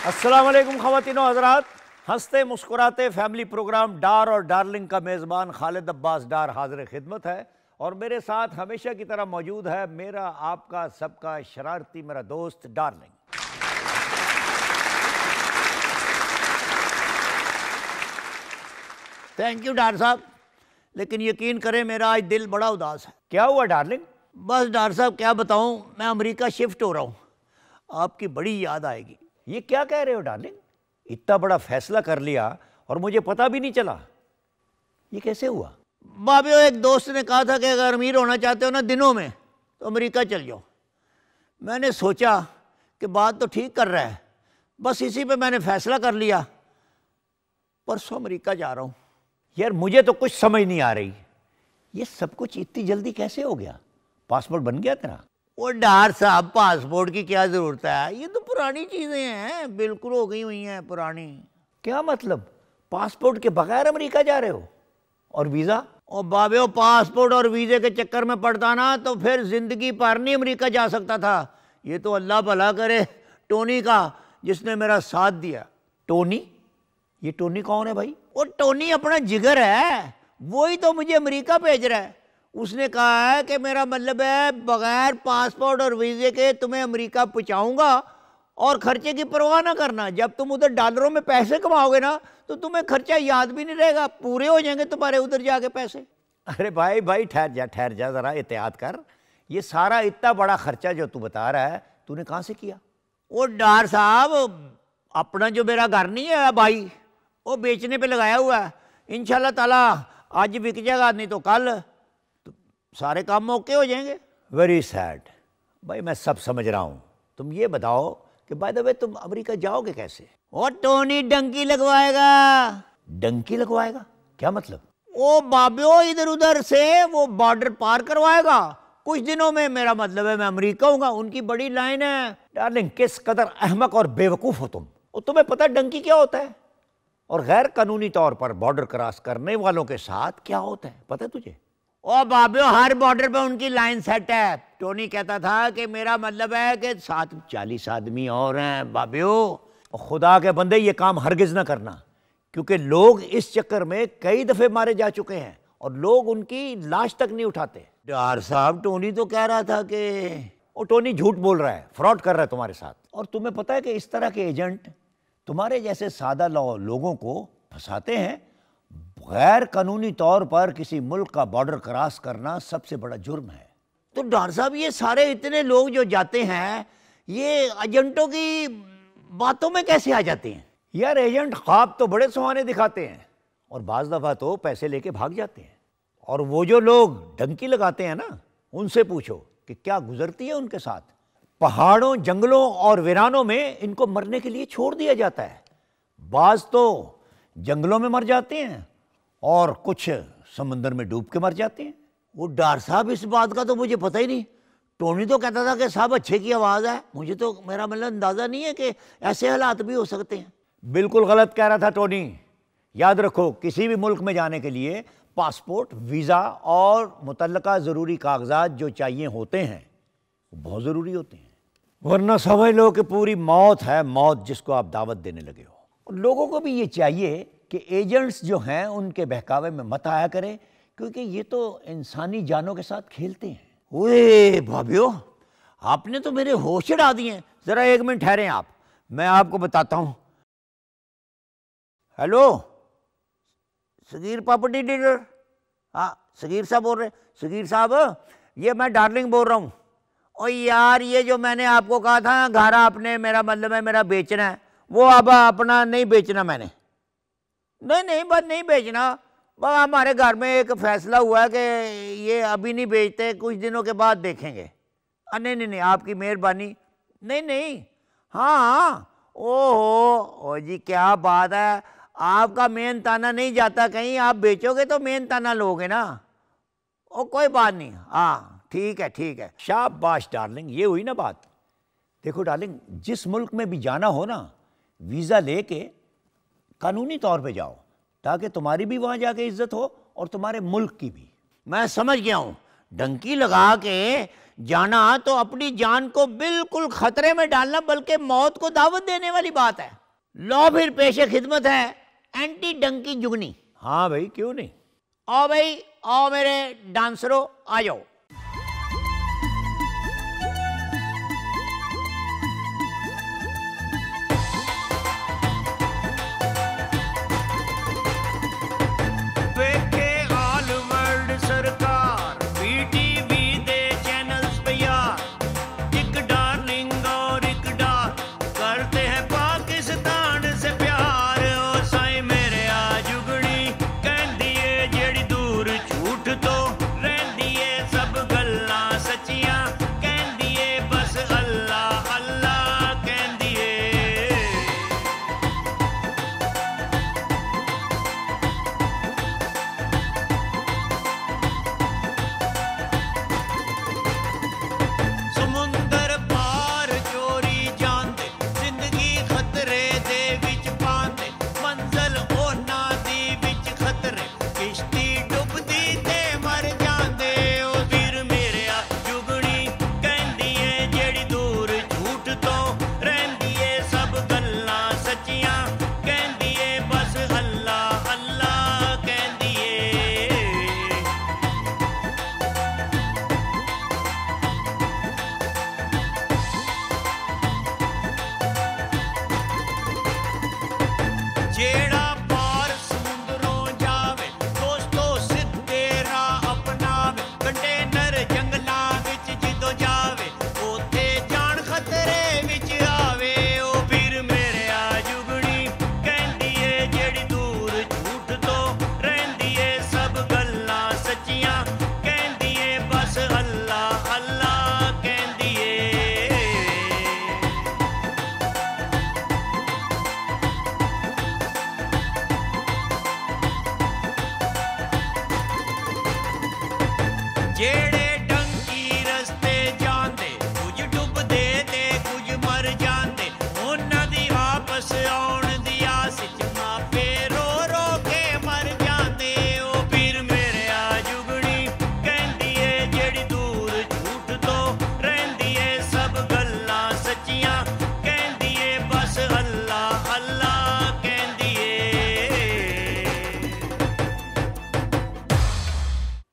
अस्सलाम वालेकुम ख़वातीन और हज़रात। हंसते मुस्कुराते फैमिली प्रोग्राम डार और डार्लिंग का मेज़बान खालिद अब्बास डार हाज़िर खिदमत है और मेरे साथ हमेशा की तरह मौजूद है मेरा आपका सबका शरारती मेरा दोस्त डार्लिंग। थैंक यू डार साहब, लेकिन यकीन करें मेरा आज दिल बड़ा उदास है। क्या हुआ डार्लिंग? बस डार साहब क्या बताऊं, मैं अमेरिका शिफ्ट हो रहा हूं, आपकी बड़ी याद आएगी। ये क्या कह रहे हो डार्लिंग? इतना बड़ा फैसला कर लिया और मुझे पता भी नहीं चला, ये कैसे हुआ? बाबियो, एक दोस्त ने कहा था कि अगर अमीर होना चाहते हो ना दिनों में तो अमेरिका चल जाओ। मैंने सोचा कि बात तो ठीक कर रहा है, बस इसी पे मैंने फैसला कर लिया, परसों अमेरिका जा रहा हूँ। यार मुझे तो कुछ समझ नहीं आ रही, ये सब कुछ इतनी जल्दी कैसे हो गया? पासपोर्ट बन गया तेरा? वो डार साहब, पासपोर्ट की क्या जरूरत है, ये तो पुरानी चीजें हैं, बिल्कुल हो गई हुई हैं पुरानी। क्या मतलब, पासपोर्ट के बगैर अमेरिका जा रहे हो? और वीजा? और बाबे, पासपोर्ट और वीजे के चक्कर में पड़ता ना तो फिर जिंदगी पर नहीं अमेरिका जा सकता था। ये तो अल्लाह भला करे टोनी का, जिसने मेरा साथ दिया। टोनी? ये टोनी कौन है भाई? वो टोनी अपना जिगर है, वही तो मुझे अमेरिका भेज रहा है। उसने कहा है कि मेरा मतलब है बगैर पासपोर्ट और वीजे के तुम्हें अमेरिका पहुंचाऊंगा और खर्चे की परवाह ना करना। जब तुम उधर डॉलरों में पैसे कमाओगे ना तो तुम्हें खर्चा याद भी नहीं रहेगा, पूरे हो जाएंगे तुम्हारे उधर जाके पैसे। अरे भाई भाई ठहर जा जरा, एहतियात कर। ये सारा इतना बड़ा खर्चा जो तू बता रहा है तूने कहाँ से किया? वो डार साहब, अपना जो मेरा घर नहीं है भाई, वो बेचने पे लगाया हुआ है। इंशाल्लाह ताला आज बिक जाएगा, नहीं तो कल तो सारे काम मौके हो जाएंगे। वेरी सैड भाई, मैं सब समझ रहा हूँ। तुम ये बताओ कि बाय द वे तुम अमेरिका जाओगे कैसे? और टोनी डंकी लगवाएगा। डंकी लगवाएगा? क्या मतलब? ओ बाबियो, इधर उधर से वो बॉर्डर पार करवाएगा। कुछ दिनों में मेरा मतलब है मैं अमेरिका हूँगा। उनकी बड़ी लाइन है। डार्लिंग, किस कदर अहमक और बेवकूफ़ हो तुम। और तुम्हें पता है डंकी क्या होता है? और गैर कानूनी तौर पर बॉर्डर क्रॉस करने वालों के साथ क्या होता है पता है तुझे? ओ बाबियो, हर बॉर्डर पे उनकी लाइन सेट है। टोनी कहता था कि मेरा मतलब है कि साथ 40 आदमी और हैं। बाबियो, खुदा के बंदे, ये काम हरगिज ना करना, क्योंकि लोग इस चक्कर में कई दफे मारे जा चुके हैं और लोग उनकी लाश तक नहीं उठाते। यार साहब, टोनी तो कह रहा था कि वो टोनी झूठ बोल रहा है, फ्रॉड कर रहा है तुम्हारे साथ। और तुम्हें पता है कि इस तरह के एजेंट तुम्हारे जैसे सादा लोगों को फंसाते हैं। गैर कानूनी तौर पर किसी मुल्क का बॉर्डर क्रॉस करना सबसे बड़ा जुर्म है। तो डॉक्टर साहब, ये सारे इतने लोग जो जाते हैं ये एजेंटों की बातों में कैसे आ जाते हैं? यार एजेंट ख्वाब तो बड़े सुहाने दिखाते हैं और बाज दफा तो पैसे लेके भाग जाते हैं। और वो जो लोग डंकी लगाते हैं ना, उनसे पूछो कि क्या गुजरती है उनके साथ। पहाड़ों, जंगलों और वीरानों में इनको मरने के लिए छोड़ दिया जाता है। बाज तो जंगलों में मर जाते हैं और कुछ समंदर में डूब के मर जाते हैं। वो डार साहब, इस बात का तो मुझे पता ही नहीं। टोनी तो कहता था कि साहब अच्छे की आवाज़ है। मुझे तो मेरा मतलब अंदाज़ा नहीं है कि ऐसे हालात भी हो सकते हैं। बिल्कुल गलत कह रहा था टोनी। याद रखो, किसी भी मुल्क में जाने के लिए पासपोर्ट, वीज़ा और मुतल्लका ज़रूरी कागजात जो चाहिए होते हैं वो बहुत ज़रूरी होते हैं, वरना समझ लो कि पूरी मौत है, मौत जिसको आप दावत देने लगे हो। लोगों को भी ये चाहिए कि एजेंट्स जो हैं उनके बहकावे में मत आया करें, क्योंकि ये तो इंसानी जानों के साथ खेलते हैं। ओए भाभियो, आपने तो मेरे होश उड़ा दिए। ज़रा 1 मिनट ठहरें आप, मैं आपको बताता हूँ। Hello Sagir property dealer? हाँ सगीर साहब बोल रहे? सगीर साहब, ये मैं डार्लिंग बोल रहा हूँ। और यार, ये जो मैंने आपको कहा था घर आपने, मेरा मतलब है मेरा बेचना है, वो अब अपना नहीं बेचना मैंने। नहीं बस नहीं बेचना, बस हमारे घर में एक फैसला हुआ है कि ये अभी नहीं बेचते, कुछ दिनों के बाद देखेंगे। नहीं, आपकी मेहरबानी। नहीं, हाँ, ओहो जी, क्या बात है। आपका मेन ताना नहीं जाता कहीं, आप बेचोगे तो मेन ताना लोगे ना। ओ कोई बात नहीं, हाँ ठीक है। शाबाश डार्लिंग, ये हुई ना बात। देखो डार्लिंग, जिस मुल्क में भी जाना हो ना, वीज़ा लेके कानूनी तौर पे जाओ, ताकि तुम्हारी भी वहाँ जाके इज्जत हो और तुम्हारे मुल्क की भी। मैं समझ गया हूँ डंकी लगा के जाना तो अपनी जान को बिल्कुल खतरे में डालना, बल्कि मौत को दावत देने वाली बात है। लो फिर पेशे खिदमत है एंटी डंकी जुगनी। हाँ भाई, क्यों नहीं। आओ भाई, आओ मेरे डांसरों, आ जाओ।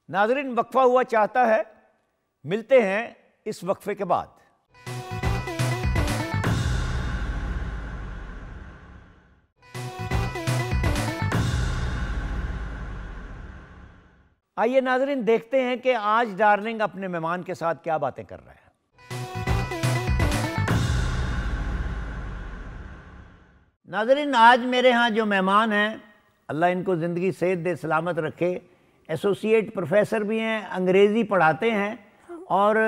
नाज़रीन, वक्फा हुआ चाहता है, मिलते हैं इस वक्फे के बाद। आइए नाज़रीन, देखते हैं कि आज डार्लिंग अपने मेहमान के साथ क्या बातें कर रहे हैं। नाज़रीन, आज मेरे यहाँ जो मेहमान हैं, अल्लाह इनको ज़िंदगी सेहत दे, सलामत रखे, एसोसिएट प्रोफेसर भी हैं, अंग्रेज़ी पढ़ाते हैं और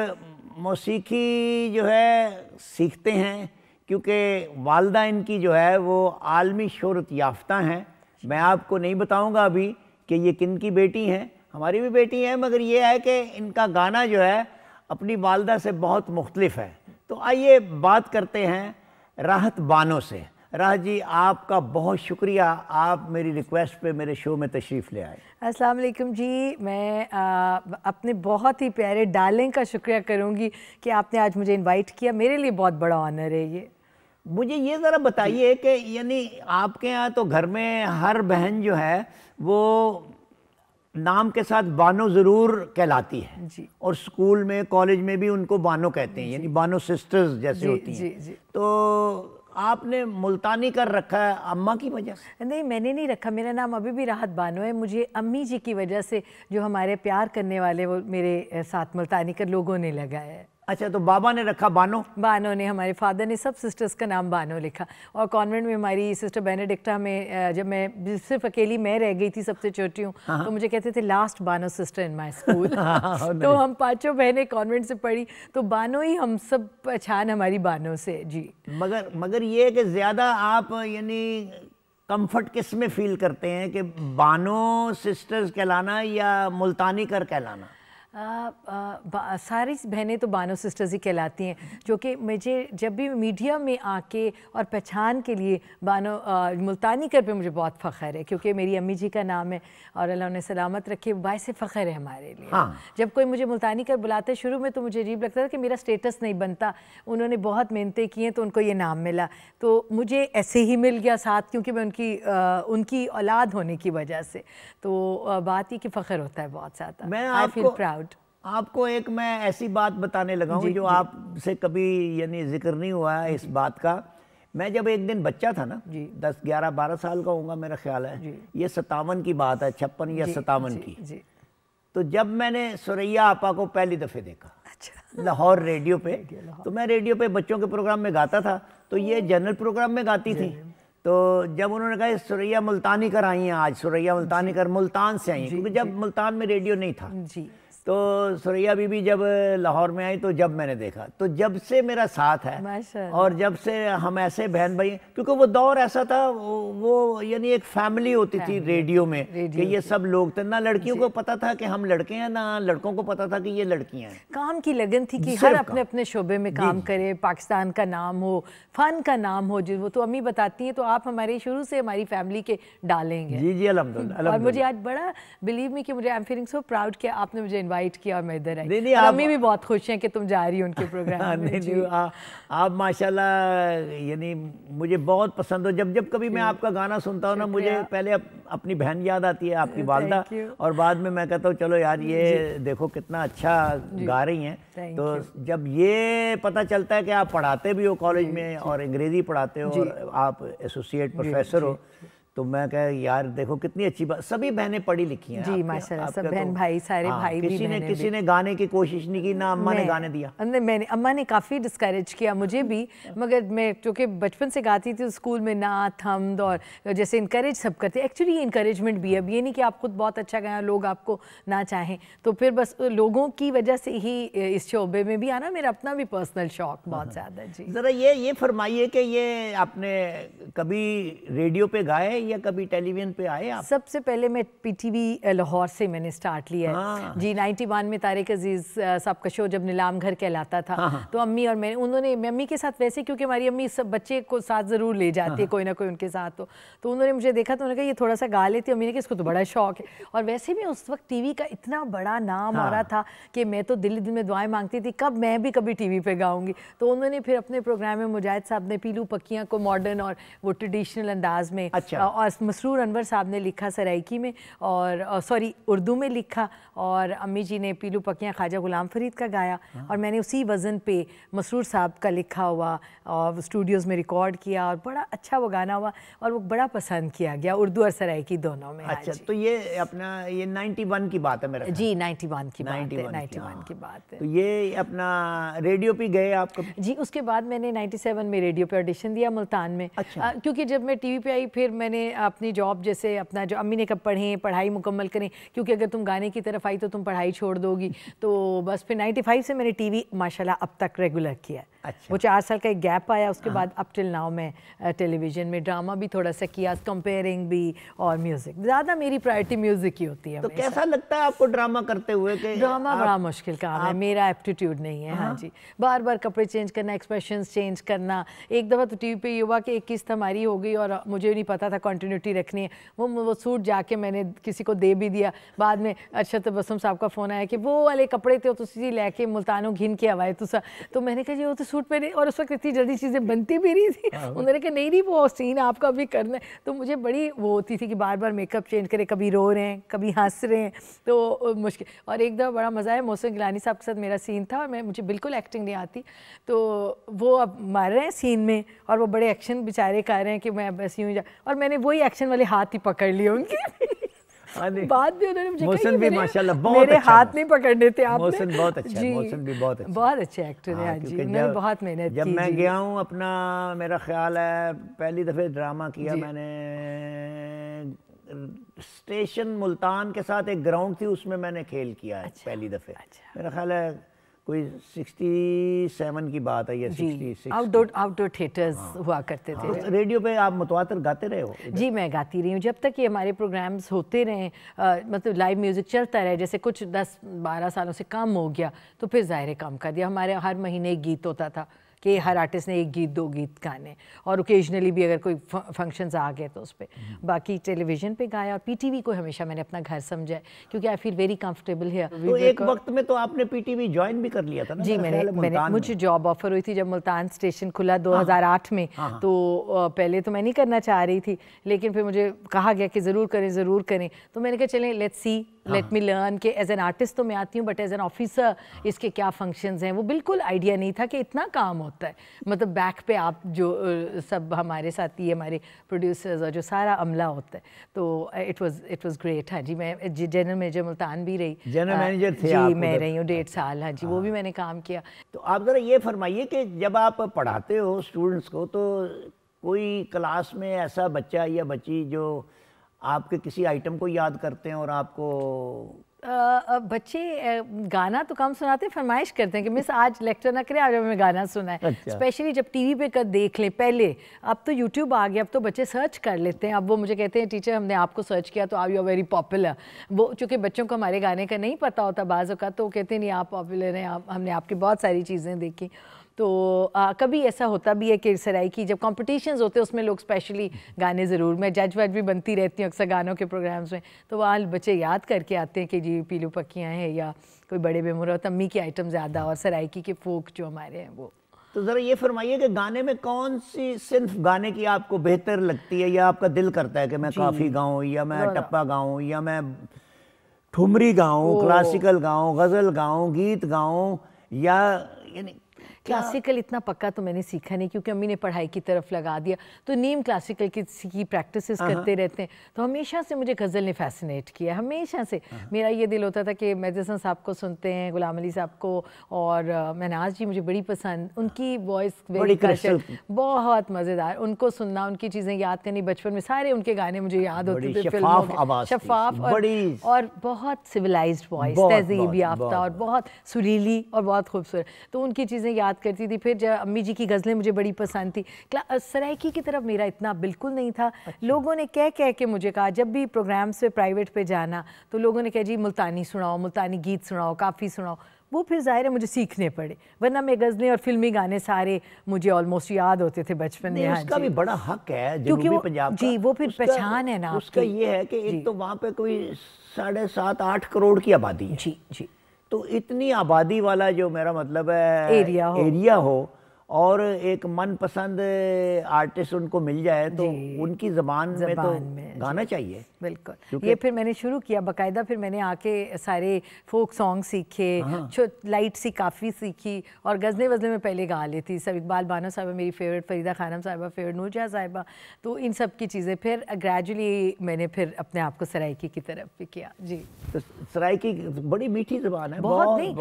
मौसीकी जो है सीखते हैं, क्योंकि वालदा इनकी जो है वो आलमी शोहरत याफ्ता हैं। मैं आपको नहीं बताऊंगा अभी कि ये किन की बेटी हैं, हमारी भी बेटी हैं, मगर ये है कि इनका गाना जो है अपनी वालदा से बहुत मुख्तलिफ है। तो आइए बात करते हैं राहत बानो से। राहत जी, आपका बहुत शुक्रिया, आप मेरी रिक्वेस्ट पे मेरे शो में तशरीफ़ ले आए। अस्सलाम वालेकुम जी, मैं अपने बहुत ही प्यारे डार्लिंग का शुक्रिया करूंगी कि आपने आज मुझे इनवाइट किया। मेरे लिए बहुत बड़ा ऑनर है ये। मुझे ये ज़रा बताइए कि यानी आपके यहाँ तो घर में हर बहन जो है वो नाम के साथ बानो ज़रूर कहलाती है जी, और स्कूल में कॉलेज में भी उनको बानो कहते हैं, यानी बानो सिस्टर्स जैसे होती हैं। जी जी। तो आपने मुल्तानी कर रखा है अम्मा की वजह से? नहीं, मैंने नहीं रखा, मेरा नाम अभी भी राहत बानो है। मुझे अम्मी जी की वजह से, जो हमारे प्यार करने वाले वो मेरे साथ मुल्तानी कर लोगों ने लगाया है। अच्छा, तो बाबा ने रखा बानो? बानो ने, हमारे फादर ने सब सिस्टर्स का नाम बानो लिखा। और कॉन्वेंट में हमारी सिस्टर बेनेडिक्टा में जब मैं सिर्फ अकेली मैं रह गई थी, सबसे छोटी हूँ, तो मुझे कहते थे last Bano sister in my school. तो हम पांचों बहनें कॉन्वेंट से पढ़ी, तो बानो ही हम सब पहचान हमारी बानो से जी। मगर ये कि ज़्यादा आप यानी कंफर्ट किस में फील करते हैं, कि बानो सिस्टर्स कहलाना या मुल्तानी कर कहलाना? सारी बहनें तो बानो सिस्टर्स ही कहलाती हैं, जो कि मुझे जब भी मीडिया में आके और पहचान के लिए बानो मुल्तानी कर पे मुझे बहुत फ़ख्र है, क्योंकि मेरी अम्मी जी का नाम है और अल्लाह उन्हें सलामत रखे, बायसे फ़ख्र है हमारे लिए। हाँ। जब कोई मुझे मुल्तानी कर बुलाते शुरू में तो मुझे अजीब लगता था कि मेरा स्टेटस नहीं बनता, उन्होंने बहुत मेहनतें की हैं तो उनको ये नाम मिला, तो मुझे ऐसे ही मिल गया साथ, क्योंकि मैं उनकी औलाद होने की वजह से। तो बात ही कि फ़ख्र होता है बहुत ज़्यादा। मैं आई फील प्राउड। आपको एक मैं ऐसी बात बताने लगा हूँ जो आपसे कभी यानी जिक्र नहीं हुआ है इस बात का। मैं जब एक दिन बच्चा था ना, 10, 11, 12 साल का होऊंगा मेरा ख्याल है, ये 57 की बात है, 56 या 57 की। तो जब मैंने सुरैया आपा को पहली दफ़े देखा लाहौर रेडियो पे, तो मैं रेडियो पे बच्चों के प्रोग्राम में गाता था, तो ये जनरल प्रोग्राम में गाती थी। तो जब उन्होंने कहा सुरैया मुल्तानी कर आई हैं, आज सुरैया मुल्तानी कर मुल्तान से आई हैं, क्योंकि जब मुल्तान में रेडियो नहीं था, तो सुरैया बीबी जब लाहौर में आई तो जब मैंने देखा, तो जब से मेरा साथ है और जब से हम ऐसे बहन भाई, क्योंकि वो दौर ऐसा था, वो यानी एक फैमिली होती थी रेडियो में कि ये सब लोग थे, ना लड़कियों को पता था कि हम लड़के हैं, ना लड़कों को पता था कि ये लड़कियां हैं। काम की लगन थी कि हर अपने अपने शोबे में काम करे, पाकिस्तान का नाम हो, फन का नाम हो, जो वो तो अम्मी बताती हैं, तो आप हमारे शुरू से हमारी फैमिली के डालेंगे। जी जी अल्हम्दुलिल्लाह। और मुझे आज बड़ा बिलीव मी कि मुझे I am feeling so proud कि आपने मुझे इनवाइट किया और मैं इधर आई। अम्मी भी बहुत खुश हैं कि तुम जा रही हो उनके प्रोग्राम में। आप माशाल्लाह यानी मुझे बहुत पसंद हो। जब जब कभी मैं आपका गाना सुनता हूँ ना, मुझे पहले अपनी बहन याद आती है, आपकी वालदा, और बाद में मैं कहता हूँ चलो यार ये देखो कितना अच्छा गा रही हैं। तो जब ये पता चलता है कि आप पढ़ाते भी हो कॉलेज में और अंग्रेजी पढ़ाते हो और आप एसोसिएट प्रोफेसर हो, तो मैं कह यार देखो कितनी अच्छी बात, सभी बहनें पढ़ी लिखी हैं जी माशाल्लाह, सब बहन भाई सारे भाई भी, किसी ने गाने की कोशिश नहीं की, ना अम्मा ने गाने दिया। मैंने अम्मा ने काफ़ी डिस्करेज किया मुझे भी, मगर मैं क्योंकि बचपन से गाती थी स्कूल में नात हमद और जैसे इनकरेज सब करते, एक्चुअली इनकरेजमेंट भी है, अब ये नहीं कि आप खुद बहुत अच्छा गाएं लोग आपको ना चाहें, तो फिर बस लोगों की वजह से ही इस शोबे में भी आना मेरा अपना भी पर्सनल शौक बहुत ज़्यादा। जी ज़रा ये फरमाइए कि ये आपने कभी रेडियो पे गाए या कभी टेलीविजन पे आए आप? सबसे पहले मैं पीटीवी लाहौर से मैंने स्टार्ट लिया है। जी 91 में तारिक अजीज़ साहब का शो जब नीलाम घर कहलाता था, तो अम्मी और उन्होंने अम्मी के साथ वैसे, क्योंकि हमारी अम्मी सब बच्चे को साथ ज़रूर ले जाती है कोई ना कोई उनके साथ, तो उन्होंने मुझे देखा तो उन्होंने कहा ये थोड़ा सा गा लेती है, अम्मी ने कहा इसको तो बड़ा शौक है। और वैसे भी उस वक्त टीवी का इतना बड़ा नाम हो रहा था कि मैं तो दिल दिल में दुआएं मांगती थी कब मैं भी कभी टीवी पे गाऊंगी। तो उन्होंने फिर अपने प्रोग्राम में मुजाहिद साहब ने पीलू पक्कियाँ को मॉडर्न और वो ट्रेडिशनल अंदाज में, और मसरूर अनवर साहब ने लिखा सराइकी में और सॉरी उर्दू में लिखा, और अम्मी जी ने पीलू पक्कियाँ ख्वाजा गुलाम फरीद का गाया, और मैंने उसी वज़न पे मसरूर साहब का लिखा हुआ और स्टूडियोज़ में रिकॉर्ड किया, और बड़ा अच्छा वो गाना हुआ और वो बड़ा पसंद किया गया उर्दू और सराइकी दोनों में। अच्छा, तो ये अपना ये 91 की बात है मेरा? जी 91 की बात है, 91 की बात है। तो ये अपना रेडियो पे गए आप कभी? जी उसके बाद मैंने 97 में रेडियो पे ऑडिशन दिया मुल्तान में। अच्छा। क्योंकि जब मैं टीवी पे आई फिर मैंने अपनी जॉब, जैसे अपना जो अम्मी ने कब पढ़ें पढ़ाई मुकम्मल करें, क्योंकि अगर तुम गाने की तरफ आई तो तुम पढ़ाई छोड़ दोगी, तो बस फिर 95 से मैंने टीवी माशाल्लाह अब तक रेगुलर किया। अच्छा। वो 4 साल का एक गैप आया, उसके बाद अप टिल नाउ मैं टेलीविज़न में ड्रामा भी थोड़ा सा किया, कंपेयरिंग भी, और म्यूज़िक। ज़्यादा मेरी प्रायोरिटी म्यूज़िक ही होती है। तो कैसा लगता है आपको ड्रामा करते हुए? कि ड्रामा बड़ा मुश्किल काम है, मेरा एप्टीट्यूड नहीं है। हाँ जी, बार बार कपड़े चेंज करना, एक्सप्रेशंस चेंज करना। एक दफ़ा तो टीवी पे ये हुआ कि एक किस्त हमारी हो गई और मुझे नहीं पता था कंटिन्यूटी रखनी है, वो सूट जाके मैंने किसी को दे भी दिया, बाद में अरशद तबस्सुम साहब का फ़ोन आया कि वो वाले कपड़े थे तुसी लैके मुल्तानों घिन के आवाए तुसा, तो मैंने कहा जी वो तो सूट पहने, और उस वक्त इतनी जल्दी चीज़ें बनती भी नहीं थी। उन्होंने कहा नहीं वो सीन आपका भी करना है, तो मुझे बड़ी वो होती थी कि बार बार मेकअप चेंज करे, कभी रो रहे हैं कभी हंस रहे हैं, तो मुश्किल। और एक दफ़ा बड़ा मज़ा है, मोहसिन गिलानी साहब के साथ मेरा सीन था और मुझे बिल्कुल एक्टिंग नहीं आती, तो वो अब मार रहे हैं सीन में और वो बड़े एक्शन बेचारे कर रहे हैं कि मैं बस यूँ और मैंने वही एक्शन वाले हाथ ही पकड़ लिए उनके। बाद में उन्होंने मुझे मोहसिन भी माशाल्लाह बहुत मेरे अच्छा, हाथ नहीं पकड़ने थे आपने। मोहसिन बहुत अच्छा है, मोहसिन भी बहुत अच्छा, बहुत अच्छे एक्टर हैं जी, उन्होंने बहुत मेहनत की। जब मैं गया हूँ अपना, मेरा ख्याल है पहली दफ़े ड्रामा किया मैंने स्टेशन मुल्तान के साथ, एक ग्राउंड थी उसमें मैंने खेल किया है पहली दफ़े। मेरा ख्याल है कोई 67 की बात है या 66? आउटडोर थिएटर्स हुआ करते थे। तो रेडियो पे आप मुतवातर गाते रहे हो? जी मैं गाती रही हूँ जब तक ये हमारे प्रोग्राम्स होते रहे, मतलब लाइव म्यूज़िक चलता रहे। जैसे कुछ 10-12 सालों से कम हो गया तो फिर ज़ाहिर कम कर दिया। हमारे हर महीने एक गीत होता था कि हर आर्टिस्ट ने एक गीत 2 गीत गाने, और ओकेजनली भी अगर कोई फंक्शंस आ गए तो उस पर। बाकी टेलीविज़न पे गाया, और पीटीवी को हमेशा मैंने अपना घर समझा है क्योंकि आई फील वेरी कंफर्टेबल है। तो एक वक्त में तो आपने पीटीवी ज्वाइन भी कर लिया था ना? जी मैंने मुझे जॉब ऑफर हुई थी जब मुल्तान स्टेशन खुला 2008 में। तो पहले तो मैं नहीं करना चाह रही थी, लेकिन फिर मुझे कहा गया कि ज़रूर करें। तो मैंने कहा चलें let's see, let me learn कि एज एन आर्टिस्ट तो मैं आती हूँ, बट एज एन ऑफिसर इसके क्या फंक्शंस हैं वो बिल्कुल आइडिया नहीं था कि इतना काम होता है। मतलब बैक पे आप जो सब हमारे साथी हमारे प्रोड्यूसर्स और जो सारा अमला होता है, तो इट वाज ग्रेट। हाँ जी, मैं जनरल मैनेजर मुल्तान भी रही। जनरल मैनेजर थे जी आप? मैं रही हूँ 1.5 साल। हाँ जी, वो भी मैंने काम किया। तो आप ज़रा ये फरमाइए कि जब आप पढ़ाते हो स्टूडेंट्स को, तो कोई क्लास में ऐसा बच्चा या बच्ची जो आपके किसी आइटम को याद करते हैं और आपको बच्चे गाना तो कम सुनाते हैं, फरमाइश करते हैं कि मिस आज लेक्चर ना करें, आज हमें गाना सुनाए। अच्छा। स्पेशली जब टीवी पे कर देख लें। पहले अब तो यूट्यूब आ गया, अब तो बच्चे सर्च कर लेते हैं। अब वो मुझे कहते हैं टीचर हमने आपको सर्च किया तो आप यू आर वेरी पॉपुलर। वो चूँकि बच्चों को हमारे गाने का नहीं पता होता बाज़ का, तो कहते नहीं आप पॉपुलर हैं, हमने आपकी बहुत सारी चीज़ें देखी। तो कभी ऐसा होता भी है कि सराइकी जब कॉम्पिटिशन्स होते हैं उसमें लोग स्पेशली गाने ज़रूर, मैं जज वज भी बनती रहती हूँ अक्सर गानों के प्रोग्राम्स में, तो वहाँ बच्चे याद करके आते हैं कि जी पीलू पक्कियाँ हैं या कोई बड़े बेमुरा तम्मी के आइटम ज़्यादा और सराइकी के फोक जो हमारे हैं वो। तो ज़रा ये फरमाइए कि गाने में कौन सी सिर्फ गाने की आपको बेहतर लगती है, या आपका दिल करता है कि मैं काफ़ी गाऊँ, या मैं टप्पा गाऊँ, या मैं ठुमरी गाऊँ, क्लासिकल गाऊँ, गज़ल गाऊँ, गीत गाऊँ, या यानी क्लासिकल इतना पक्का तो मैंने सीखा नहीं क्योंकि अम्मी ने पढ़ाई की तरफ लगा दिया, तो नीम क्लासिकल की प्रैक्टिसेस करते रहते हैं। तो हमेशा से मुझे गज़ल ने फैसिनेट किया, हमेशा से। मेरा ये दिल होता था कि मेजर साहब को सुनते हैं, गुलाम अली साहब को, और महनाज जी मुझे बड़ी पसंद, उनकी वॉइस बहुत मज़ेदार, उनको सुनना, उनकी चीज़ें याद करनी। बचपन में सारे उनके गाने मुझे याद होते थे, शफाफ और बहुत सिविलाइज्ड वॉइस, तहजीब याफ्ता और बहुत सुरीली और बहुत खूबसूरत, तो उनकी चीज़ें याद करती थी। फिर जब अम्मी जी की गज़लें मुझे बड़ी पसंद थी। सराइकी की तरफ मेरा इतना बिल्कुल नहीं था। लोगों ने कह के मुझे कहा, जब भी प्रोग्राम्स पे प्राइवेट पे जाना तो लोगों ने कहा जी मुल्तानी सुनाओ, मुल्तानी गीत सुनाओ, काफ़ी सुनाओ। वो फिर ज़ाहिर है मुझे सीखने पड़े, वरना मैं गज़लें और फिल्मी गाने सारे मुझे ऑलमोस्ट याद होते थे बचपन में। उसका भी बड़ा हक है जनूबी पंजाब का। जी वो फिर पहचान है ना उसका ये है कि एक तो वहाँ पे कोई 7.5-8 करोड़ की आबादी है। जी तो इतनी आबादी वाला जो मेरा मतलब है एरिया हो और एक मनपसंद आर्टिस्ट उनको मिल जाए तो उनकी ज़बान में तो गाना चाहिए। बिल्कुल, ये फिर मैंने शुरू किया बाकायदा। फिर मैंने आके सारे फोक सॉन्ग सीखे, लाइट सी काफ़ी सीखी, और गज़लें वज़लें में पहले गा लेती। सब इकबाल बानो साहबा मेरी फेवरेट, फरीदा खानम साहबा फेवरेट, नूरजहाँ साहिबा, तो इन सब की चीज़ें। फिर ग्रेजुअली मैंने फिर अपने आप को सराइकी की तरफ भी किया। जी, तो सराइकी बड़ी मीठी ज़बान है। बहुत नहीं,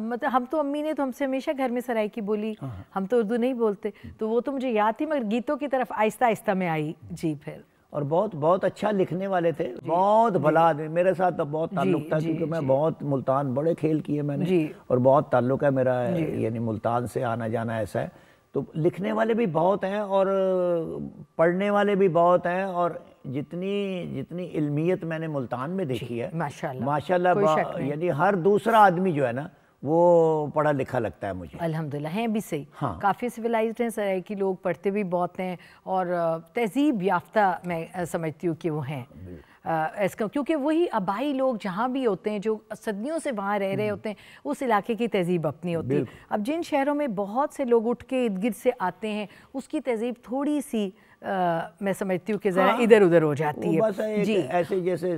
मतलब हम तो अम्मी ने तो हमसे हमेशा घर में सराइकी बोली, हम तो उर्दू नहीं बोलते, तो वो तो मुझे याद थी, मगर गीतों की तरफ आहिस्ता आहिस्ता में आई। जी, फिर और बहुत अच्छा लिखने वाले थे, बहुत भला आदमी। मेरे साथ तो बहुत ताल्लुक था क्योंकि मैं बहुत मुल्तान बड़े खेल किए मैंने, और बहुत ताल्लुक है मेरा, यानी मुल्तान से आना जाना ऐसा है। तो लिखने वाले भी बहुत हैं और पढ़ने वाले भी बहुत हैं, और जितनी इल्मियत मैंने मुल्तान में देखी है माशाल्लाह, यानी हर दूसरा आदमी जो है ना वो पढ़ा लिखा लगता है मुझे। अल्हम्दुलिल्लाह, हैं भी सही। हाँ। काफ़ी सिविलाइज्ड हैं सराइकी लोग, पढ़ते भी बहुत हैं, और तहजीब याफ्ता मैं समझती हूँ कि वो हैं। इसका क्योंकि वही आबाई लोग जहाँ भी होते हैं जो सदियों से वहाँ रह रहे होते हैं, उस इलाके की तहजीब अपनी होती है। अब जिन शहरों में बहुत से लोग उठ के इर्द गिर्द से आते हैं, उसकी तहजीब थोड़ी सी मैं समझती हूँ कि ज़रा इधर उधर हो जाती है। बस जी, ऐसे जैसे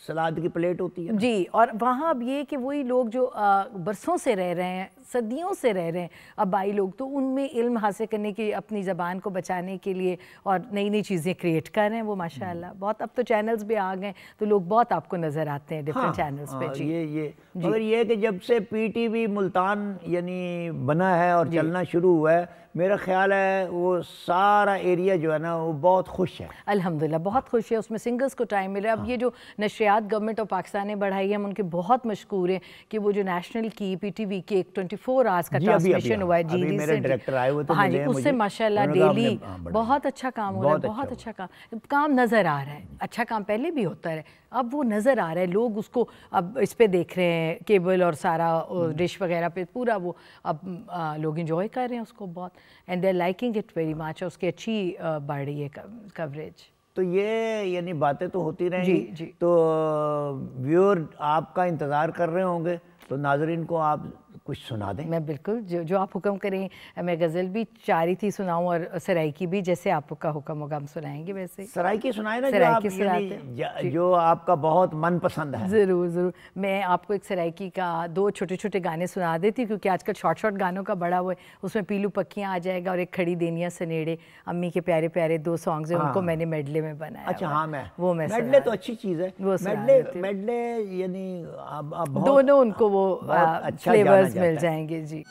सलाद की प्लेट होती है जी। और वहाँ अब ये कि वही लोग जो बरसों से रह रहे हैं, सदियों से रह रहे हैं आबाई लोग, तो उनमें इल्म हासिल करने की, अपनी ज़बान को बचाने के लिए और नई नई चीज़ें क्रिएट कर रहे हैं वो माशाल्लाह। बहुत अब तो चैनल्स भी आ गए तो लोग बहुत आपको नज़र आते हैं डिफरेंट चैनल्स पे। जी ये मगर ये है कि जब से PTV मुल्तान यानी बना है और चलना शुरू हुआ है, मेरा ख्याल है वो सारा एरिया जो है ना वो बहुत खुश है, अल्हम्दुलिल्लाह बहुत खुश है। उसमें सिंगर्स को टाइम मिला। अब ये जो नशरियात गवर्नमेंट ऑफ पाकिस्तान ने बढ़ाई है, हम उनके बहुत मशकूर हैं कि वो जो नेशनल की PTV की एक 24 आवर्स का ट्रांसमिशन हुआ है जी, मेरे डायरेक्टर आए हुए थे, हाँ जी, उससे माशाल्लाह डेली बहुत अच्छा काम हो रहा है, बहुत अच्छा काम नज़र आ रहा है। अच्छा काम पहले भी होता है, अब वो नज़र आ रहा है, लोग उसको अब इस पे देख रहे हैं, केबल और सारा डिश वगैरह पे पूरा वो अब लोग इंजॉय कर रहे हैं उसको बहुत, and they are liking it very much. उसकी अच्छी बढ़ रही है कवरेज। तो ये यानी बातें तो होती रहेंगी जी। तो व्यूअर आपका इंतज़ार कर रहे होंगे, तो नाज़रीन को आप कुछ सुना दें। मैं बिल्कुल जो आप हुक्म करें, मैं गज़ल भी चाह रही थी सुनाऊं और सराइकी भी, जैसे आपका हुक्म होगा हम सुनाएंगे। वैसे सराइकी सुनाए ना, सराइकी जो आपका बहुत मनपसंद है। ज़रूर ज़रूर, मैं आपको एक सराइकी का 2 छोटे छोटे गाने सुना देती हूँ, क्योंकि आजकल शॉर्ट गानों का बड़ा वो है। उसमें पीलू पक्कियाँ आ जाएगा और एक खड़ी देनिया सनेड़े, अम्मी के प्यारे प्यारे 2 सॉन्ग्स हैं, उनको मैंने मेडले में बनाया। अच्छा हाँ, मैं मेडले तो अच्छी चीज़ है, मेडले यानी दोनों उनको वो फ्लेवर्स मिल जाएंगे जी।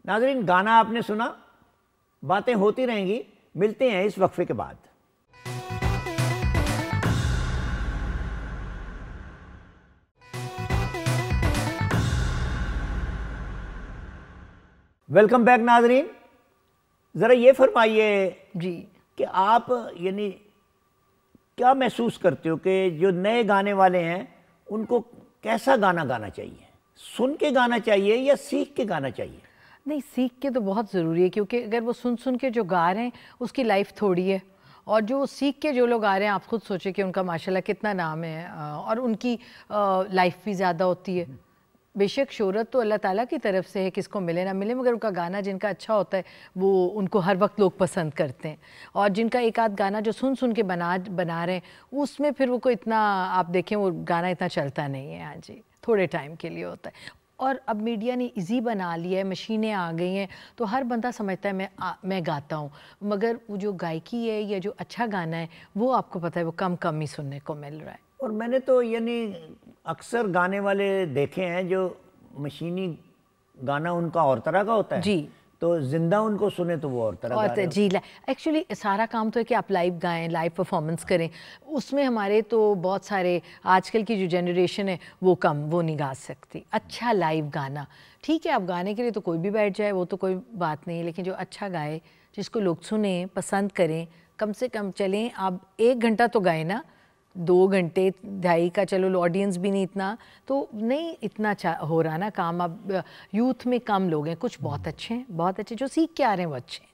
नाज़रीन, गाना आपने सुना, बातें होती रहेंगी, मिलते हैं इस वक्फे के बाद। वेलकम बैक नाज़रीन। ज़रा ये फरमाइए जी कि आप यानी क्या महसूस करते हो कि जो नए गाने वाले हैं उनको कैसा गाना गाना चाहिए? सुन के गाना चाहिए या सीख के गाना चाहिए? नहीं, सीख के तो बहुत ज़रूरी है, क्योंकि अगर वो सुन सुन के जो गा रहे हैं उसकी लाइफ थोड़ी है, और जो सीख के जो लोग आ रहे हैं, आप खुद सोचें कि उनका माशाल्लाह कितना नाम है, और उनकी लाइफ भी ज़्यादा होती है। बेशक शोहरत तो अल्लाह ताला की तरफ से है, किसको मिले ना मिले, मगर उनका गाना जिनका अच्छा होता है वो उनको हर वक्त लोग पसंद करते हैं, और जिनका एक आध गाना जो सुन सुन के बना रहे हैं उसमें फिर वो कोई इतना, आप देखें वो गाना इतना चलता नहीं है। हाँ जी, थोड़े टाइम के लिए होता है। और अब मीडिया ने इजी बना लिया है, मशीनें आ गई हैं, तो हर बंदा समझता है मैं गाता हूँ, मगर वो जो गायकी है या जो अच्छा गाना है वो आपको पता है वो कम कम ही सुनने को मिल रहा है। और मैंने तो यानी अक्सर गाने वाले देखे हैं जो मशीनी गाना उनका और तरह का होता है जी, तो जिंदा उनको सुने तो वो और तरह का और जी एक्चुअली सारा काम तो है कि आप लाइव गाएं, लाइव परफॉर्मेंस करें। उसमें हमारे तो बहुत सारे आजकल की जो जनरेशन है वो नहीं गा सकती। अच्छा लाइव गाना ठीक है, आप गाने के लिए तो कोई भी बैठ जाए, वो तो कोई बात नहीं है, लेकिन जो अच्छा गाए, जिसको लोग सुने पसंद करें, कम से कम चलें आप 1 घंटा तो गाए ना, 2 घंटे 2.5 का चलो, ऑडियंस भी नहीं इतना तो नहीं इतना हो रहा ना काम। अब यूथ में कम लोग हैं, कुछ बहुत अच्छे हैं, बहुत अच्छे जो सीख के आ रहे हैं वो अच्छे हैं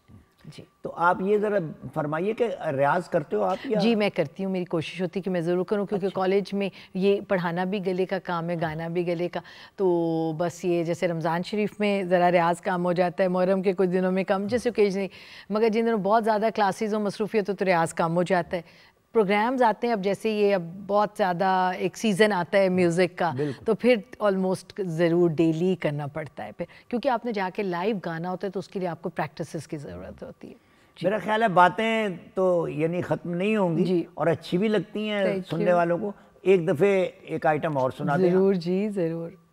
जी। तो आप ये ज़रा फरमाइए कि रियाज करते हो आप या? जी मैं करती हूँ, मेरी कोशिश होती है कि मैं ज़रूर करूँ, क्योंकि कॉलेज में ये पढ़ाना भी गले का काम है, गाना भी गले का, तो बस ये जैसे रमज़ान शरीफ में ज़रा रियाज काम हो जाता है, मुहर्रम के कुछ दिनों में कम, जैसे ओकेजनली, मगर जिन दिनों बहुत ज़्यादा क्लासेस हो, मसरूफियत हो, तो रियाज कम हो जाता है। प्रोग्राम्स आते हैं, अब जैसे ये अब बहुत ज़्यादा एक सीज़न आता है म्यूज़िक का, तो फिर ऑलमोस्ट ज़रूर डेली करना पड़ता है फिर, क्योंकि आपने जाके लाइव गाना होता है तो उसके लिए आपको प्रैक्टिसेस की ज़रूरत होती है। मेरा ख्याल है बातें तो यानी ख़त्म नहीं होंगी और अच्छी भी लगती हैं सुनने वालों को। एक दफ़े एक आइटम और सुना दें। ज़रूर जी, ज़रूर।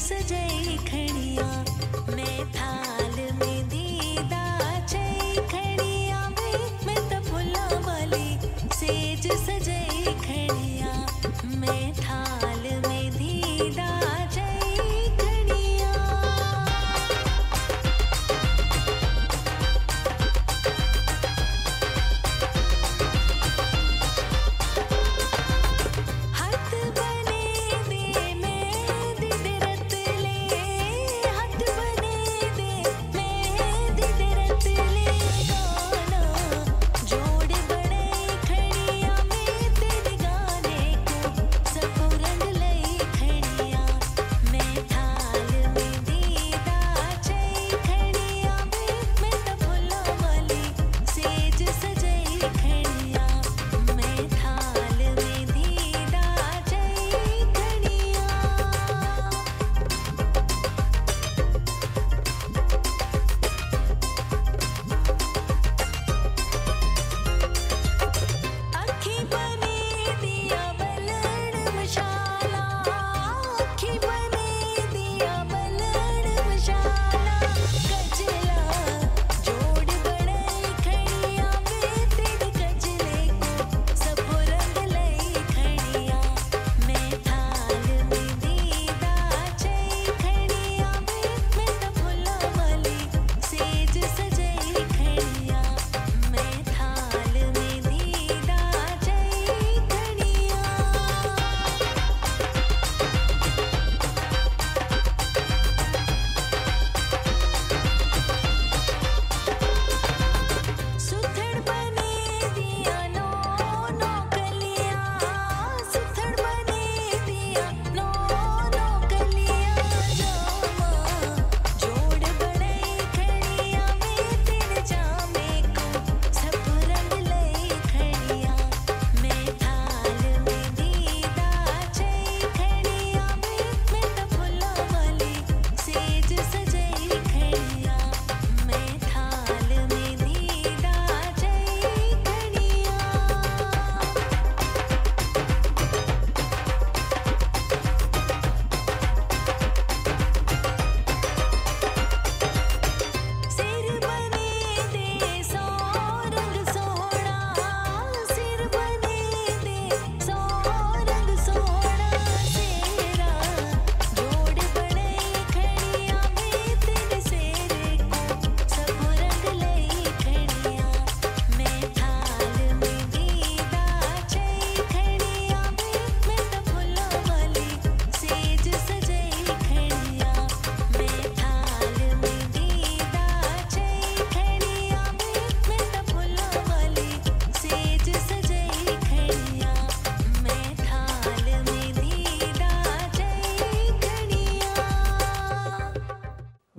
सजाई खड़िया मैं थाल में दीदा चई खड़िया मैं तो फुला वाली सेज सजाई खड़िया मैं थाल में दीदा चई खड़िया।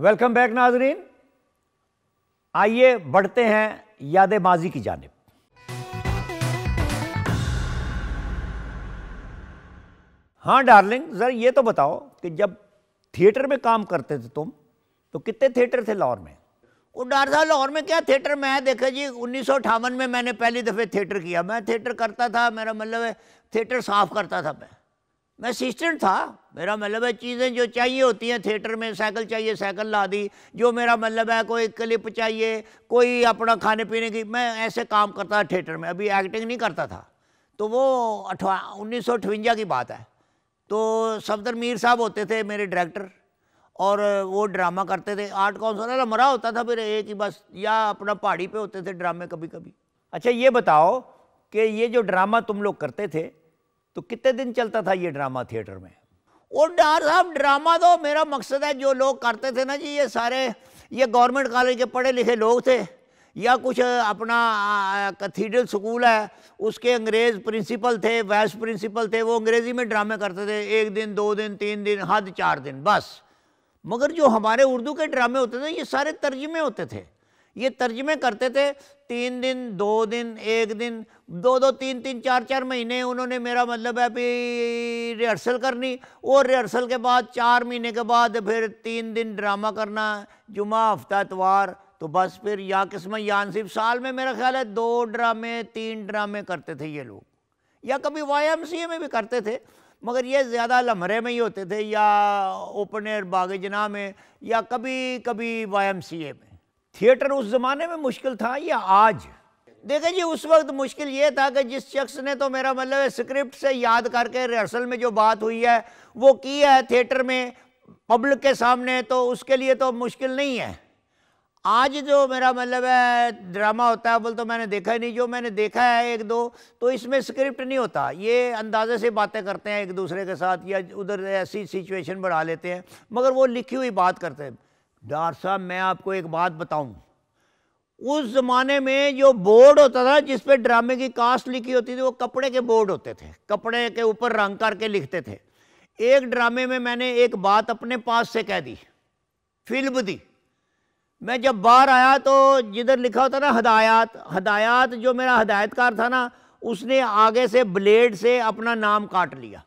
वेलकम बैक नाजरीन, आइए बढ़ते हैं याद माजी की जानिब। हाँ डार्लिंग, ज़रा ये तो बताओ कि जब थिएटर में काम करते थे तुम, तो कितने थिएटर थे लाहौर में? वो डॉक्टर साहब लाहौर में क्या थिएटर में है, देखा जी 1958 में मैंने पहली दफ़े थिएटर किया। मैं थिएटर करता था, मेरा मतलब है थिएटर साफ़ करता था। मैं असिस्टेंट था। मेरा मतलब है चीज़ें जो चाहिए होती हैं थिएटर में, साइकिल चाहिए साइकिल ला दी, जो मेरा मतलब है कोई क्लिप चाहिए, कोई अपना खाने पीने की, मैं ऐसे काम करता था थिएटर में। अभी एक्टिंग नहीं करता था। तो वो 1958 की बात है। तो सफदर मीर साहब होते थे मेरे डायरेक्टर, और वो ड्रामा करते थे। आर्ट काउंसिल वाला मरा होता था फिर एक ही बस, या अपना पहाड़ी पे होते थे ड्रामे कभी कभी। अच्छा ये बताओ कि ये जो ड्रामा तुम लोग करते थे तो कितने दिन चलता था ये ड्रामा थिएटर में? वो डॉक्टर साहब ड्रामा तो मेरा मकसद है, जो लोग करते थे ना जी, ये सारे ये गवर्नमेंट कॉलेज के पढ़े लिखे लोग थे, या कुछ अपना कैथीड्रल स्कूल है उसके अंग्रेज़ प्रिंसिपल थे, वाइस प्रिंसिपल थे, वो अंग्रेज़ी में ड्रामे करते थे। 1 दिन 2 दिन 3 दिन हद 4 दिन बस। मगर जो हमारे उर्दू के ड्रामे होते थे ये सारे तर्जमे होते थे। ये तर्जमे करते थे 3 दिन 2 दिन 1 दिन 2-2 3-3 4-4 महीने उन्होंने मेरा मतलब है अभी रिहर्सल करनी, और रिहर्सल के बाद 4 महीने के बाद फिर 3 दिन ड्रामा करना, जुमा हफ्ता इतवार। तो बस फिर या किस्म या नसीब, साल में मेरा ख्याल है 2 ड्रामे 3 ड्रामे करते थे ये लोग, या कभी YMCA में भी करते थे, मगर ये ज़्यादा लम्हरे में ही होते थे, या ओपन एयर बाग जना में, या कभी कभी YMCA में। थिएटर उस ज़माने में मुश्किल था या आज? देखिए जी, उस वक्त मुश्किल ये था कि जिस शख्स ने तो मेरा मतलब स्क्रिप्ट से याद करके रिहर्सल में जो बात हुई है वो की है थिएटर में पब्लिक के सामने, तो उसके लिए तो मुश्किल नहीं है। आज जो मेरा मतलब है ड्रामा होता है, बोल तो मैंने देखा ही नहीं, जो मैंने देखा है 1-2, तो इसमें स्क्रिप्ट नहीं होता, ये अंदाजे से बातें करते हैं एक दूसरे के साथ, या उधर ऐसी सिचुएशन बढ़ा लेते हैं, मगर वो लिखी हुई बात करते हैं। डॉक्टर साहब मैं आपको एक बात बताऊं, उस ज़माने में जो बोर्ड होता था जिस पे ड्रामे की कास्ट लिखी होती थी, वो कपड़े के बोर्ड होते थे, कपड़े के ऊपर रंग करके लिखते थे। एक ड्रामे में मैंने एक बात अपने पास से कह दी, फिल्म दी। मैं जब बाहर आया तो जिधर लिखा होता ना हदायत, जो मेरा हदायतकार था ना, उसने आगे से ब्लेड से अपना नाम काट लिया।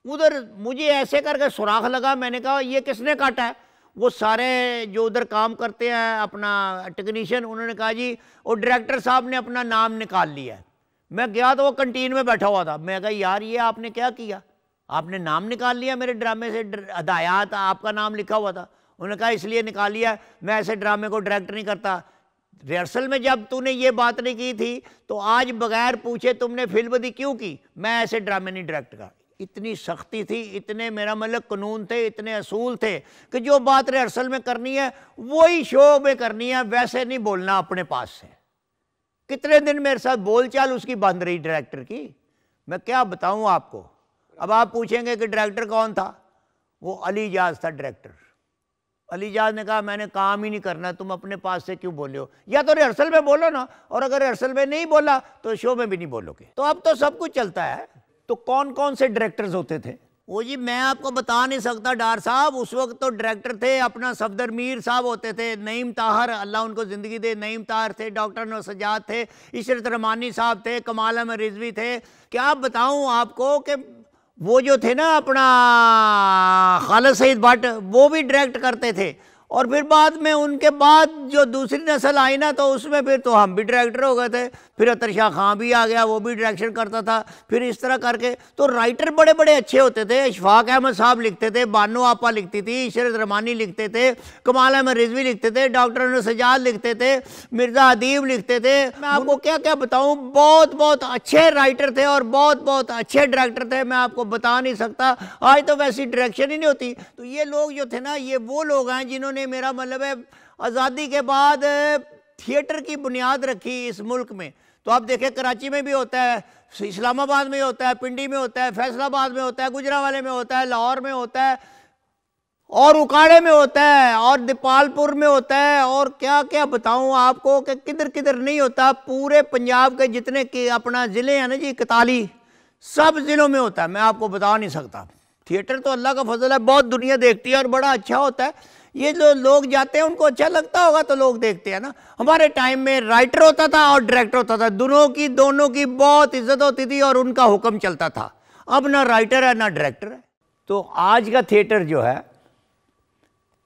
उधर मुझे ऐसे करके सुराख लगा, मैंने कहा ये किसने काटा है? वो सारे जो उधर काम करते हैं अपना टेक्नीशियन, उन्होंने कहा जी वो डायरेक्टर साहब ने अपना नाम निकाल लिया है। मैं गया तो वो कंटीन में बैठा हुआ था। मैं कहा यार ये आपने क्या किया, आपने नाम निकाल लिया मेरे ड्रामे से, हदायत आपका नाम लिखा हुआ था। उन्होंने कहा इसलिए निकाल लिया, मैं ऐसे ड्रामे को डायरेक्ट नहीं करता। रिहर्सल में जब तूने ये बात नहीं की थी तो आज बगैर पूछे तुमने फिल्म दी क्यों की? मैं ऐसे ड्रामे नहीं डायरेक्ट कर। इतनी सख्ती थी, इतने मेरा मतलब कानून थे, इतने असूल थे कि जो बात रिहर्सल में करनी है वही शो में करनी है, वैसे नहीं बोलना अपने पास से। कितने दिन मेरे साथ बोलचाल उसकी बंद रही डायरेक्टर की, मैं क्या बताऊं आपको। अब आप पूछेंगे कि डायरेक्टर कौन था? वो अली इजाज था डायरेक्टर। अली इजाज ने कहा मैंने काम ही नहीं करना, तुम अपने पास से क्यों बोले हो? या तो रिहर्सल में बोलो ना, और अगर रिहर्सल में नहीं बोला तो शो में भी नहीं बोलोगे। तो अब तो सब कुछ चलता है। तो कौन कौन से डायरेक्टर्स होते थे? वो जी मैं आपको बता नहीं सकता डार साहब। उस वक्त तो डायरेक्टर थे अपना सफदर मीर साहब होते थे, नईम ताहर अल्लाह उनको ज़िंदगी दे, नईम ताहर थे, डॉक्टर नौसजाद थे, इशरत रहमानी साहब थे, कमाल अहमद रिजवी थे। क्या बताऊं आपको कि वो जो थे ना अपना खालिद सईद भट्ट, वो भी डायरेक्ट करते थे। और फिर बाद में उनके बाद जो दूसरी नस्ल आई ना, तो उसमें फिर तो हम भी डायरेक्टर हो गए थे। फिर अतर शाह खां भी आ गया, वो भी डायरेक्शन करता था। फिर इस तरह करके तो राइटर बड़े बड़े अच्छे होते थे। इशफाक अहमद साहब लिखते थे, बानो आपा लिखती थी, इशरत रहमानी लिखते थे, कमाल अहमद रिजवी लिखते थे, डॉक्टर नौसजाद लिखते थे, मिर्ज़ा अदीब लिखते थे। मैं आपको क्या क्या बताऊँ, बहुत बहुत अच्छे राइटर थे और बहुत बहुत अच्छे डायरेक्टर थे, मैं आपको बता नहीं सकता। आज तो वैसी डायरेक्शन ही नहीं होती। तो ये लोग जो थे ना, ये वो लोग हैं जिन्होंने मेरा मतलब है आज़ादी के बाद थिएटर की बुनियाद रखी इस मुल्क में। तो आप देखें कराची में भी होता है, इस्लामाबाद में होता है, पिंडी में होता है, फैसलाबाद में होता है, गुजरांवाले में होता है, लाहौर में होता है, और उकाड़े में होता है, और दीपालपुर में होता है, और क्या क्या बताऊं आपको कि किधर किधर नहीं होता। पूरे पंजाब के जितने के अपना ज़िले हैं ना जी, 41 सब ज़िलों में होता है। मैं आपको बता नहीं सकता। थिएटर तो अल्लाह का फजल है, बहुत दुनिया देखती है और बड़ा अच्छा होता है। ये जो लोग जाते हैं उनको अच्छा लगता होगा तो लोग देखते हैं ना। हमारे टाइम में राइटर होता था और डायरेक्टर होता था, दोनों की बहुत इज्जत होती थी और उनका हुक्म चलता था। अब ना राइटर है ना डायरेक्टर है। तो आज का थिएटर जो है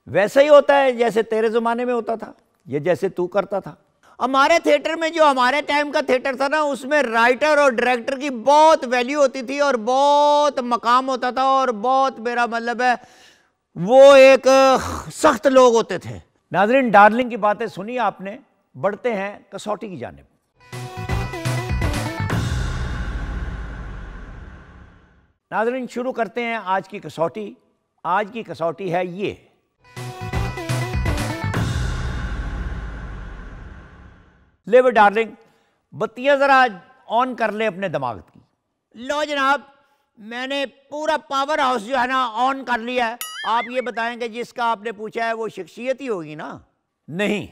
वैसा ही होता है जैसे तेरे ज़माने में होता था, ये जैसे तू करता था। हमारे थिएटर में, जो हमारे टाइम का थिएटर था ना, उसमें राइटर और डायरेक्टर की बहुत वैल्यू होती थी और बहुत मकाम होता था और बहुत, मेरा मतलब है, वो एक सख्त लोग होते थे। नाज़रीन, डार्लिंग की बातें सुनी आपने, बढ़ते हैं कसौटी की जानिब। नाज़रीन, शुरू करते हैं आज की कसौटी। आज की कसौटी है ये। ले वो डार्लिंग, बत्तियां जरा ऑन कर ले अपने दिमाग की। लो जनाब, मैंने पूरा पावर हाउस जो है ना ऑन कर लिया है। आप ये बताएं कि जिसका आपने पूछा है वो शख्सियत ही होगी ना? नहीं,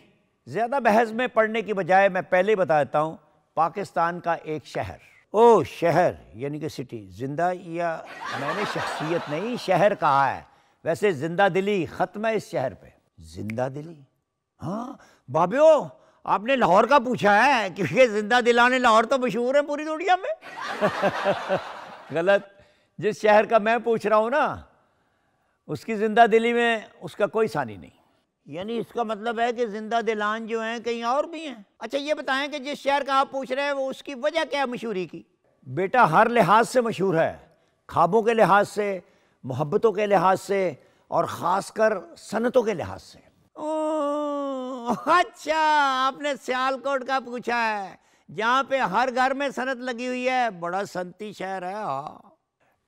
ज़्यादा बहस में पढ़ने की बजाय मैं पहले ही बता देता हूँ, पाकिस्तान का एक शहर। ओ, शहर यानी कि सिटी, जिंदा, या मैंने शख्सियत नहीं शहर कहा है। वैसे जिंदा दिली ख़त्म है इस शहर पे। जिंदा दिली, हाँ बाबियो, आपने लाहौर का पूछा है, क्योंकि जिंदा दिलाने लाहौर तो मशहूर है पूरी दुनिया में। गलत, जिस शहर का मैं पूछ रहा हूँ ना, उसकी जिंदा दिली में उसका कोई सानी नहीं। यानी इसका मतलब है कि जिंदा दिलान जो हैं कहीं और भी हैं। अच्छा ये बताएं कि जिस शहर का आप पूछ रहे हैं वो उसकी वजह क्या है मशहूरी की? बेटा, हर लिहाज से मशहूर है, ख्वाबों के लिहाज से, मोहब्बतों के लिहाज से और ख़ासकर सनतों के लिहाज से। अच्छा, आपने सियालकोट का पूछा है, जहाँ पे हर घर में सनत लगी हुई है। बड़ा सनती शहर है। हाँ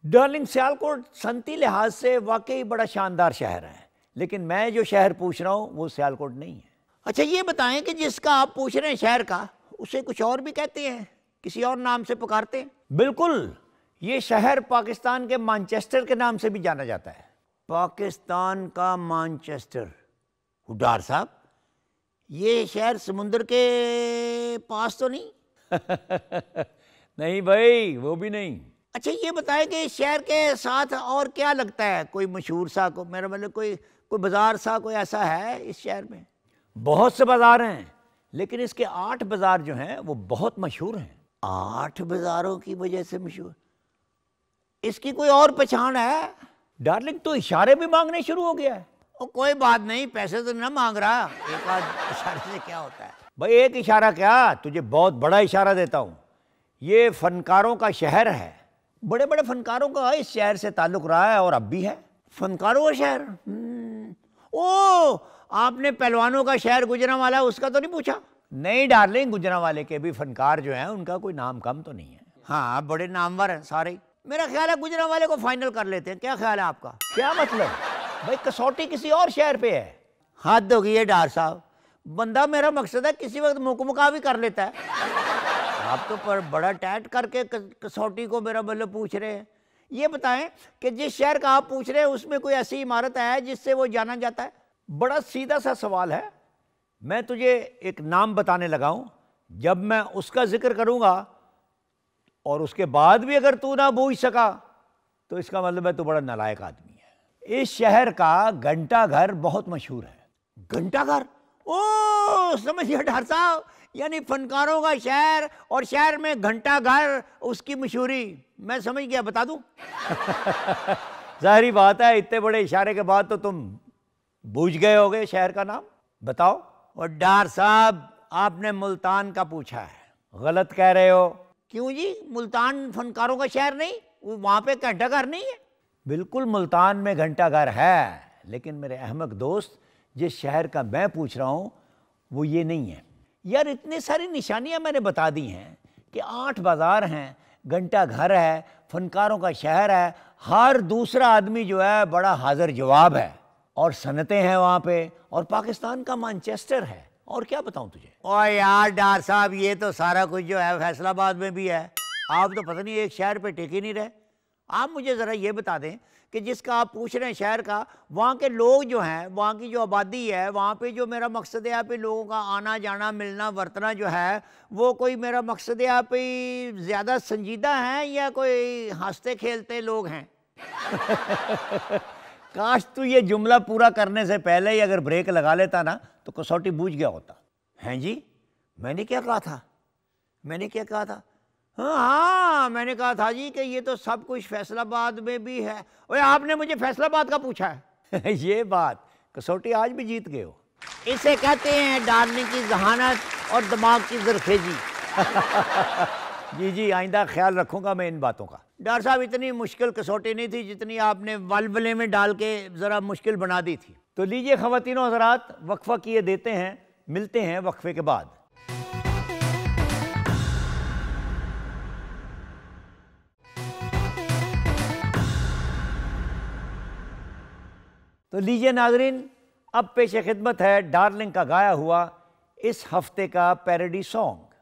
डार्लिंग, सियालकोट सनती लिहाज से वाकई बड़ा शानदार शहर है, लेकिन मैं जो शहर पूछ रहा हूँ वो सियालकोट नहीं है। अच्छा ये बताएं कि जिसका आप पूछ रहे हैं शहर का, उसे कुछ और भी कहते हैं, किसी और नाम से पुकारते हैं? बिल्कुल, ये शहर पाकिस्तान के मैनचेस्टर के नाम से भी जाना जाता है। पाकिस्तान का मैनचेस्टर? हुडार साहब, ये शहर समुंदर के पास तो नहीं? नहीं भाई, वो भी नहीं। अच्छा ये बताएं कि शहर के साथ और क्या लगता है? कोई मशहूर सा, को मेरा मतलब कोई बाजार सा कोई ऐसा है इस शहर में? बहुत से बाजार हैं, लेकिन इसके 8 बाजार जो हैं वो बहुत मशहूर हैं। 8 बाजारों की वजह से मशहूर? इसकी कोई और पहचान है? डार्लिंग, तो इशारे भी मांगने शुरू हो गया है। और कोई बात नहीं, पैसे तो ना मांग रहा, एक आध इशारे से क्या होता है? भाई एक इशारा क्या, तुझे बहुत बड़ा इशारा देता हूँ। ये फनकारों का शहर है, बड़े बड़े फनकारों का इस शहर से ताल्लुक़ रहा है और अब भी है। फनकारों का शहर? ओ, आपने पहलवानों का शहर गुजरांवाला उसका तो नहीं पूछा? नहीं डार्लिंग, गुजरांवाले के भी फनकार जो हैं उनका कोई नाम कम तो नहीं है। हाँ, बड़े नामवर हैं सारे। मेरा ख्याल है गुजरांवाले को फाइनल कर लेते हैं। क्या ख्याल है आपका? क्या मतलब भाई, कसौटी किसी और शहर पे है? हद हो गई है डार साहब, बंदा, मेरा मकसद है किसी वक्त मुकमुका भी कर लेता है। आप तो पर बड़ा टैट करके कसौटी को मेरा मतलब पूछ रहे हैं। ये बताएं कि जिस शहर का आप पूछ रहे हैं उसमें कोई ऐसी इमारत है जिससे वो जाना जाता है? बड़ा सीधा सा सवाल है। मैं तुझे एक नाम बताने लगा हूं, जब मैं उसका जिक्र करूंगा और उसके बाद भी अगर तू ना बूझ सका तो इसका मतलब है तू बड़ा नालायक आदमी है। इस शहर का घंटा घर बहुत मशहूर है। घंटा घर? ओ समझ गया डार साहब, यानी फनकारों का शहर और शहर में घंटा घर, उसकी मशहूरी। मैं समझ गया, बता दूं? जाहिर बात है, इतने बड़े इशारे के बाद तो तुम बूझ गए होगे शहर का नाम। बताओ। और डार साहब, आपने मुल्तान का पूछा है। गलत कह रहे हो। क्यों जी, मुल्तान फनकारों का शहर नहीं? वहां पे घंटा घर नहीं है? बिल्कुल मुल्तान में घंटा घर है, लेकिन मेरे अहमक दोस्त, जिस शहर का मैं पूछ रहा हूं वो ये नहीं है। यार इतनी सारी निशानियां मैंने बता दी हैं कि 8 बाजार हैं, घंटा घर है, फनकारों का शहर है, हर दूसरा आदमी जो है बड़ा हाजिर जवाब है, और सनतें हैं वहाँ पे, और पाकिस्तान का मैनचेस्टर है। और क्या बताऊँ तुझे? ओ यार डार साहब, ये तो सारा कुछ जो है फैसलाबाद में भी है। आप तो पता नहीं एक शहर पे टिक ही नहीं रहे। आप मुझे ज़रा ये बता दें कि जिसका आप पूछ रहे हैं शहर का, वहाँ के लोग जो हैं, वहाँ की जो आबादी है, वहाँ पे जो मेरा मकसद है यहाँ पे लोगों का आना जाना मिलना वर्तना जो है, वो कोई मेरा मकसद है यहाँ पे ज़्यादा संजीदा है या कोई हंसते खेलते लोग हैं? काश तू ये जुमला पूरा करने से पहले ही अगर ब्रेक लगा लेता ना तो कसौटी बूझ गया होता। हैं जी, मैंने क्या कहा था? मैंने क्या कहा था? हाँ, मैंने कहा था जी कि ये तो सब कुछ फैसलाबाद में भी है। ओए, आपने मुझे फैसलाबाद का पूछा है। ये बात, कसौटी आज भी जीत गए हो। इसे कहते हैं डार्लिंग की जहानत और दिमाग की जरखेजी। जी जी, आइंदा ख्याल रखूंगा मैं इन बातों का। डॉक्टर साहब, इतनी मुश्किल कसौटी नहीं थी जितनी आपने वलवले में डाल के ज़रा मुश्किल बना दी थी। तो लीजिए ख़वातीनो हज़रात, वक्फा किए देते हैं, मिलते हैं वक्फे के बाद। तो लीजिए नाजरीन, अब पेश खिदमत है डार्लिंग का गाया हुआ इस हफ्ते का पैरोडी सॉन्ग।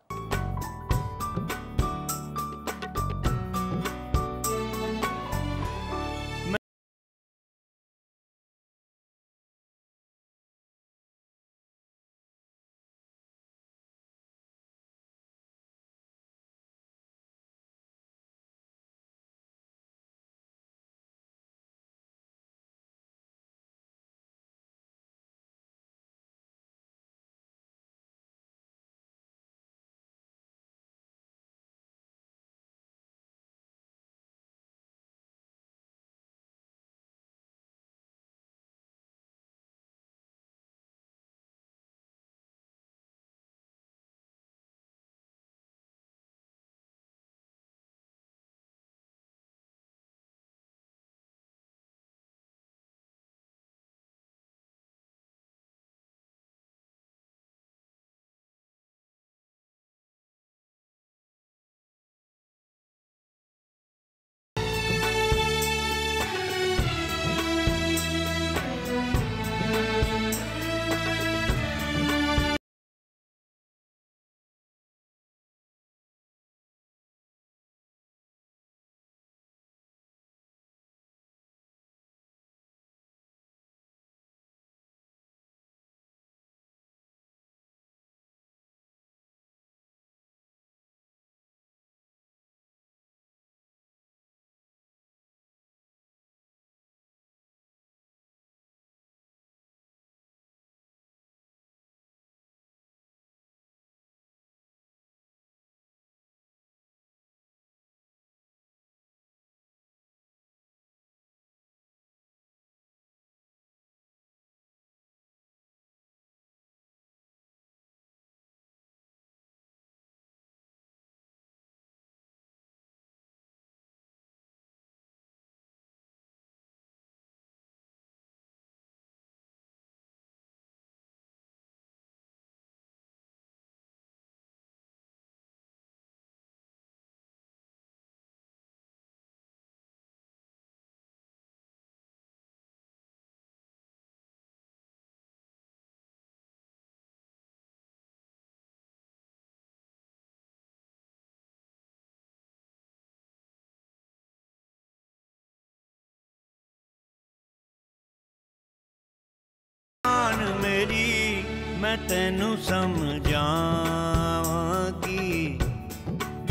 मेरी मैं तेनू समझावांगी,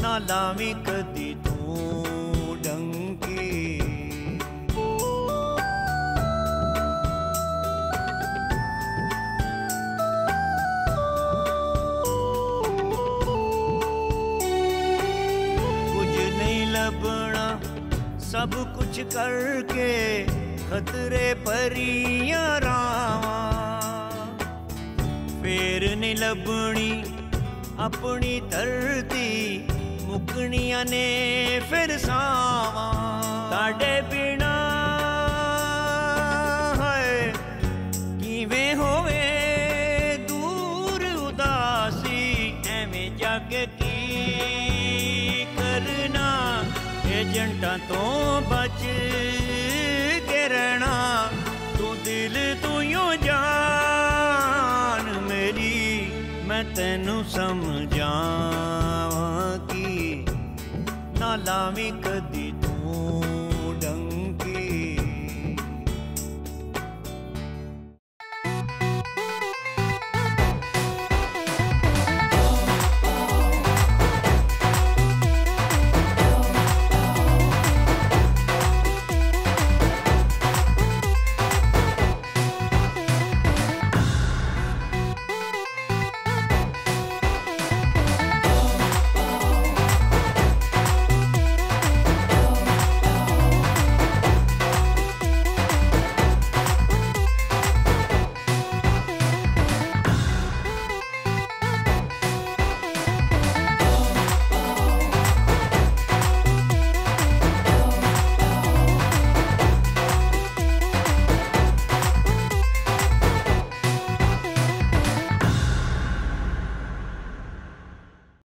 ना लावी कदी तू डंकी। कुछ नहीं लबना सब कुछ करके खतरे परियां रावां, फेर नहीं लभनी अपनी धरती मुकनिया ने फिर सावां। ताड़े बिना है किवें होवे दूर उदासी, एवें जग की करना एजेंटा तो बच के रहना। तू दिल तू यूं जान मेरी मैं तेनू समझावांगी, ना लावी कदी